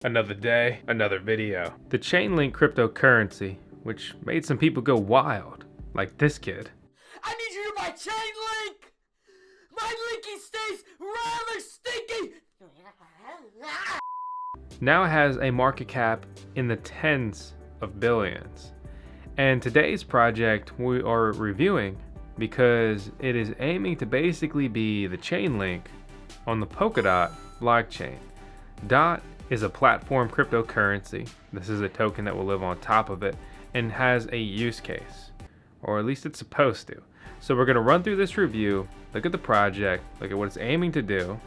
Another day, another video. The Chainlink cryptocurrency, which made some people go wild, like this kid. I need you to buy Chainlink! My linky stays rather stinky! Now it has a market cap in the tens of billions. And today's project we are reviewing because it is aiming to basically be the Chainlink on the Polkadot blockchain. DOT is a platform cryptocurrency. This is a token that will live on top of it and has a use case, or at least it's supposed to. So we're gonna run through this review, look at the project, look at what it's aiming to do,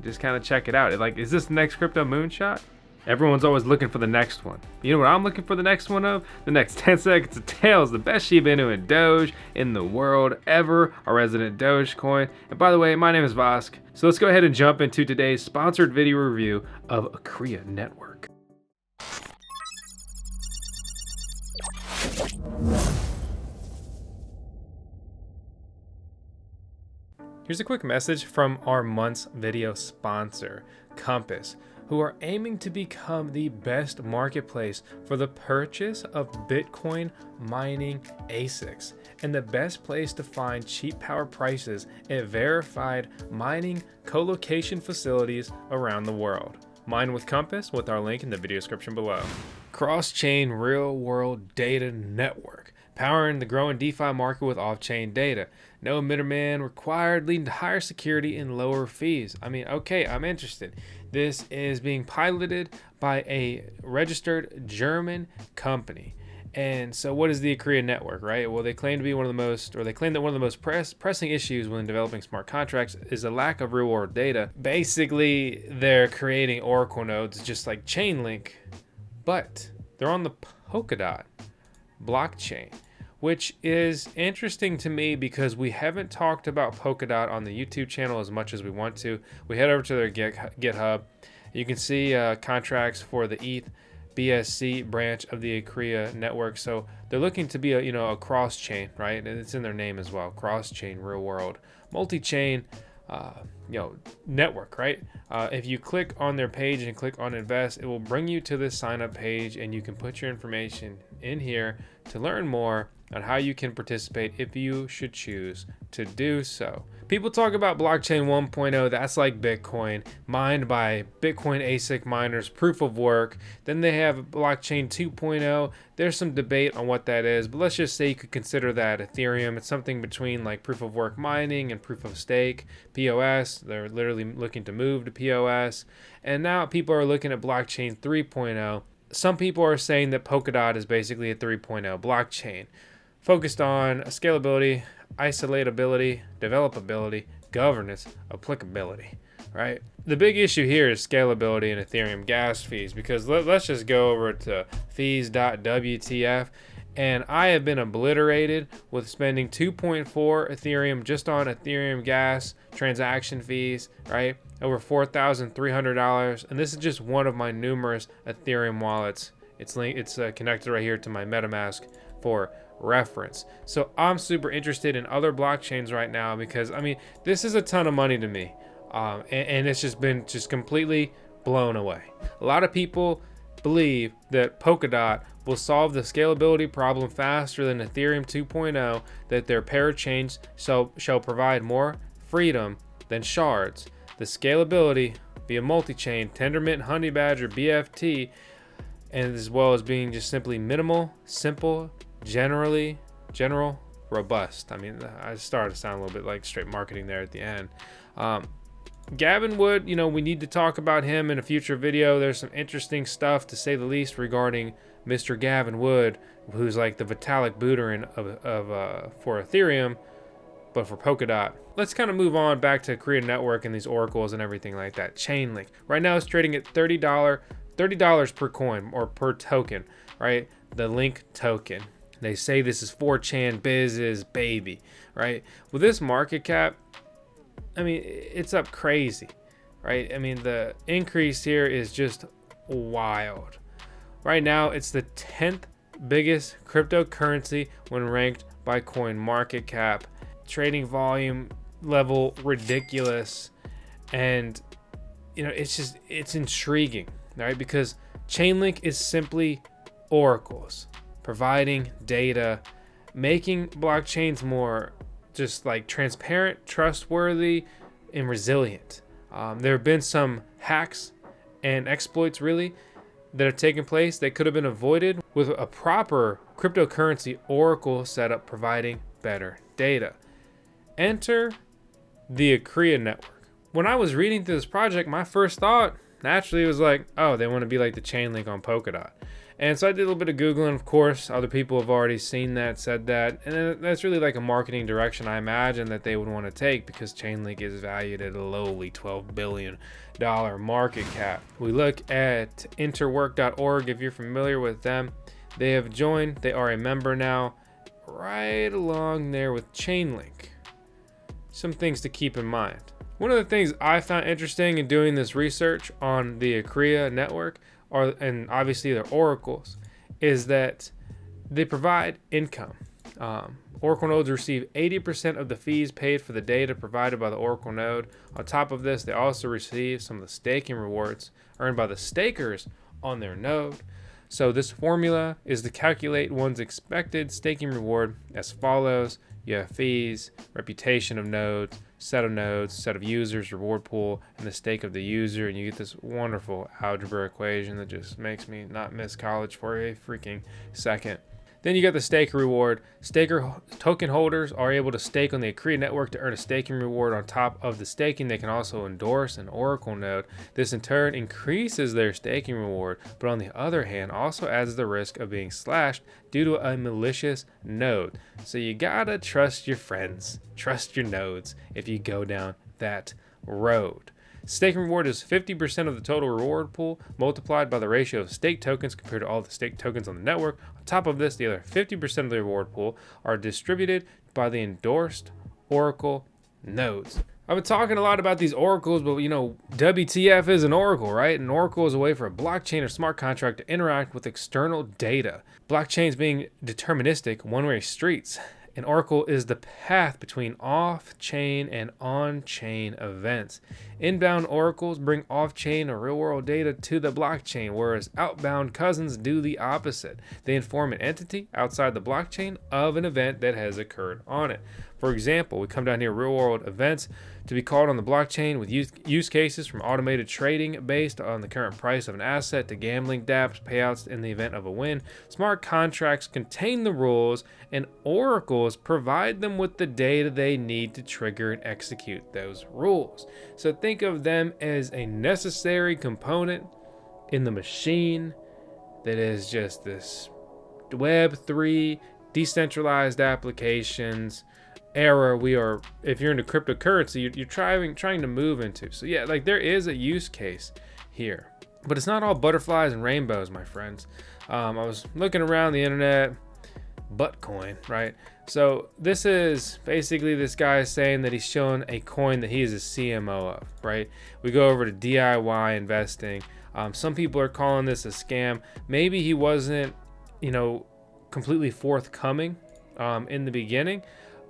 just kind of check it out. Is this the next crypto moonshot? Everyone's always looking for the next one. You know what I'm looking for the next one of? The next 10 seconds of tails, the best Shiba Inu and Doge in the world ever, our resident Dogecoin. And by the way, my name is Vosk. So let's go ahead and jump into today's sponsored video review of Acria Network. Here's a quick message from our month's video sponsor, Compass, who are aiming to become the best marketplace for the purchase of Bitcoin mining ASICs and the best place to find cheap power prices at verified mining co-location facilities around the world. Mine with Compass with our link in the video description below. Cross-chain real-world data network, powering the growing DeFi market with off-chain data. No middleman required, leading to higher security and lower fees. Okay, I'm interested. This is being piloted by a registered German company. And so what is the Acria Network, right? Well, they claim that one of the most pressing issues when developing smart contracts is a lack of real-world data. Basically, they're creating Oracle nodes just like Chainlink, but they're on the Polkadot blockchain, which is interesting to me because we haven't talked about Polkadot on the YouTube channel as much as we want to. We head over to their GitHub. You can see contracts for the ETH BSC branch of the Acria Network. So they're looking to be a cross-chain, right? And it's in their name as well, cross-chain, real-world, multi-chain network, right? If you click on their page and click on invest, it will bring you to this sign up page and you can put your information in here to learn more on how you can participate if you should choose to do so. People talk about blockchain 1.0, that's like Bitcoin, mined by Bitcoin ASIC miners, proof of work. Then they have blockchain 2.0. There's some debate on what that is, but let's just say you could consider that Ethereum. It's something between like proof of work mining and proof of stake, POS. They're literally looking to move to POS. And now people are looking at blockchain 3.0. Some people are saying that Polkadot is basically a 3.0 blockchain, focused on scalability, isolatability, developability, governance, applicability, right? The big issue here is scalability and Ethereum gas fees, because let's just go over to fees.wtf, and I have been obliterated with spending 2.4 Ethereum just on Ethereum gas transaction fees, right? Over $4,300, and this is just one of my numerous Ethereum wallets. It's connected right here to my MetaMask for reference. So I'm super interested in other blockchains right now because this is a ton of money to me, and it's just been completely blown away. A lot of people believe that Polkadot will solve the scalability problem faster than Ethereum 2.0, that their parachains shall provide more freedom than shards. The scalability via multi-chain, Tendermint, Honey Badger, BFT, and as well as being just simply minimal, simple, general, robust. I started to sound a little bit like straight marketing there at the end. Gavin Wood, we need to talk about him in a future video. There's some interesting stuff, to say the least, regarding Mr. Gavin Wood, who's like the Vitalik Buterin for Ethereum, but for Polkadot. Let's kind of move on back to Acria Network and these oracles and everything like that. Chainlink right now is trading at $30 per coin or per token, right? The Link token. They say this is 4chan Biz's baby, right? With this market cap, it's up crazy, right? The increase here is just wild. Right now, it's the 10th biggest cryptocurrency when ranked by coin market cap. Trading volume level ridiculous, and it's intriguing. right? Because Chainlink is simply oracles providing data, making blockchains more just like transparent, trustworthy, and resilient. There have been some hacks and exploits really that have taken place that could have been avoided with a proper cryptocurrency oracle setup providing better data. Enter the Acria Network. When I was reading through this project, my first thought naturally was like, oh, they want to be like the Chainlink on Polkadot. And so I did a little bit of Googling. Of course, other people have already seen that, said that. And that's really like a marketing direction I imagine that they would want to take, because Chainlink is valued at a lowly $12 billion market cap. We look at interwork.org. If you're familiar with them, they have joined. They are a member now, right along there with Chainlink. Some things to keep in mind. One of the things I found interesting in doing this research on the Acria Network, and obviously their oracles, is that they provide income. Oracle nodes receive 80% of the fees paid for the data provided by the Oracle node. On top of this, they also receive some of the staking rewards earned by the stakers on their node. So this formula is to calculate one's expected staking reward as follows. You have fees, reputation of nodes, set of users, reward pool, and the stake of the user, and you get this wonderful algebra equation that just makes me not miss college for a freaking second. Then you got the staker reward. Staker token holders are able to stake on the Acria network to earn a staking reward. On top of the staking, they can also endorse an Oracle node. This in turn increases their staking reward, but on the other hand also adds the risk of being slashed due to a malicious node. So you gotta trust your friends, trust your nodes if you go down that road. Staking reward is 50% of the total reward pool multiplied by the ratio of stake tokens compared to all the stake tokens on the network. On top of this, the other 50% of the reward pool are distributed by the endorsed Oracle nodes. I've been talking a lot about these oracles, but WTF is an oracle, right? An oracle is a way for a blockchain or smart contract to interact with external data. Blockchains being deterministic, one-way streets. An oracle is the path between off-chain and on-chain events. Inbound oracles bring off-chain or real-world data to the blockchain, whereas outbound cousins do the opposite. They inform an entity outside the blockchain of an event that has occurred on it. For example, we come down here, real-world events to be called on the blockchain with use cases from automated trading based on the current price of an asset to gambling dApps payouts in the event of a win. Smart contracts contain the rules, and oracles provide them with the data they need to trigger and execute those rules. So think of them as a necessary component in the machine that is just this Web3 decentralized applications era we are, if you're into cryptocurrency, you're trying to move into. So yeah, like there is a use case here, but it's not all butterflies and rainbows, my friends. I was looking around the internet, VoskCoin, right? So this is basically this guy is saying that he's showing a coin that he is a CMO of, right? We go over to d.i.y investing. Some people are calling this a scam. Maybe he wasn't, completely forthcoming in the beginning.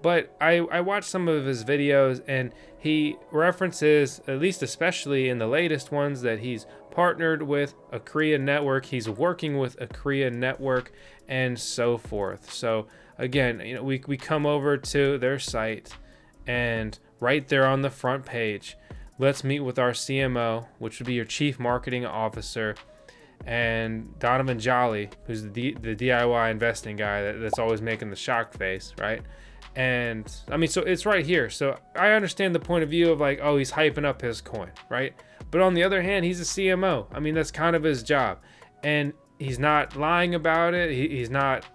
But I watched some of his videos, and he references, at least especially in the latest ones, that he's partnered with Acria Network. He's working with Acria Network and so forth. So again, we come over to their site, and right there on the front page, let's meet with our CMO, which would be your Chief Marketing Officer, and Donovan Jolly, who's the DIY investing guy that's always making the shock face, right? And I mean, so it's right here. So I understand the point of view of like, oh, he's hyping up his coin, right? But on the other hand, he's a CMO. I mean, that's kind of his job. And he's not lying about it. He's not,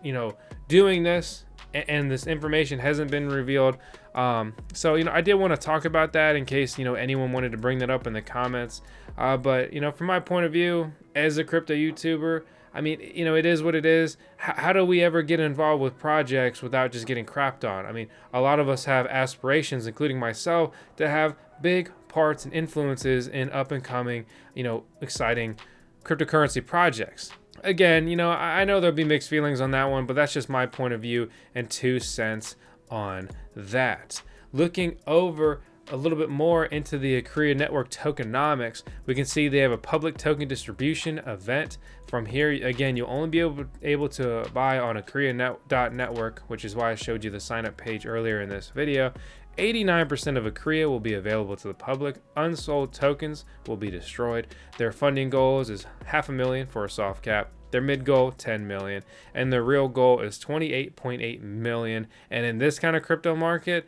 doing this. And this information hasn't been revealed. So, I did want to talk about that in case, anyone wanted to bring that up in the comments. But, from my point of view, as a crypto YouTuber, I mean, it is what it is. How do we ever get involved with projects without just getting crapped on? I mean, a lot of us have aspirations, including myself, to have big parts and influences in up and coming, exciting cryptocurrency projects. Again, I know there'll be mixed feelings on that one, but that's just my point of view and 2 cents on that. Looking over a little bit more into the Acria Network tokenomics, we can see they have a public token distribution event. From here, again, you'll only be able to buy on Acria Network, which is why I showed you the sign up page earlier in this video. 89% of Acria will be available to the public. Unsold tokens will be destroyed. Their funding goals is $500,000 for a soft cap. Their mid goal, 10 million, and their real goal is 28.8 million. And in this kind of crypto market,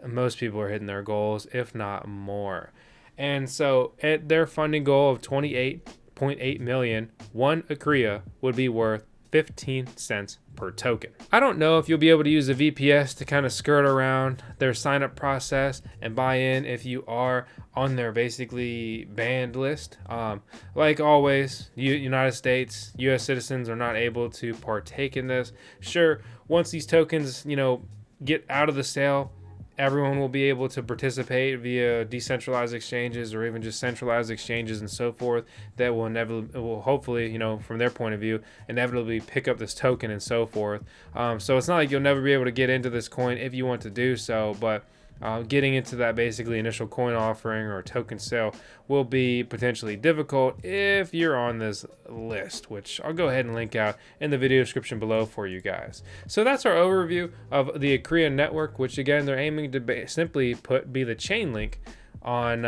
most people are hitting their goals, if not more. And so at their funding goal of 28.8 million, one Acria would be worth 15 cents per token. I don't know if you'll be able to use a VPS to kind of skirt around their sign up process and buy in if you are on their basically banned list. Like always, United States, US citizens are not able to partake in this. Sure, once these tokens, get out of the sale, everyone will be able to participate via decentralized exchanges or even just centralized exchanges and so forth that will hopefully, from their point of view, inevitably pick up this token and so forth. So it's not like you'll never be able to get into this coin if you want to do so, but getting into that basically initial coin offering or token sale will be potentially difficult if you're on this list, which I'll go ahead and link out in the video description below for you guys. So that's our overview of the Acria Network, which again, they're aiming to simply be the Chainlink on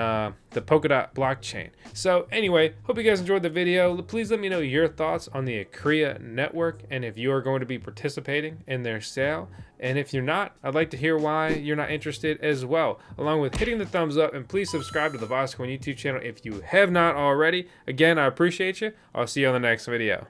the Polkadot blockchain. So anyway, hope you guys enjoyed the video. Please let me know your thoughts on the Acria Network and if you are going to be participating in their sale. And if you're not, I'd like to hear why you're not interested as well, along with hitting the thumbs up, and please subscribe to the VoskCoin YouTube channel if you have not already. Again, I appreciate you. I'll see you on the next video.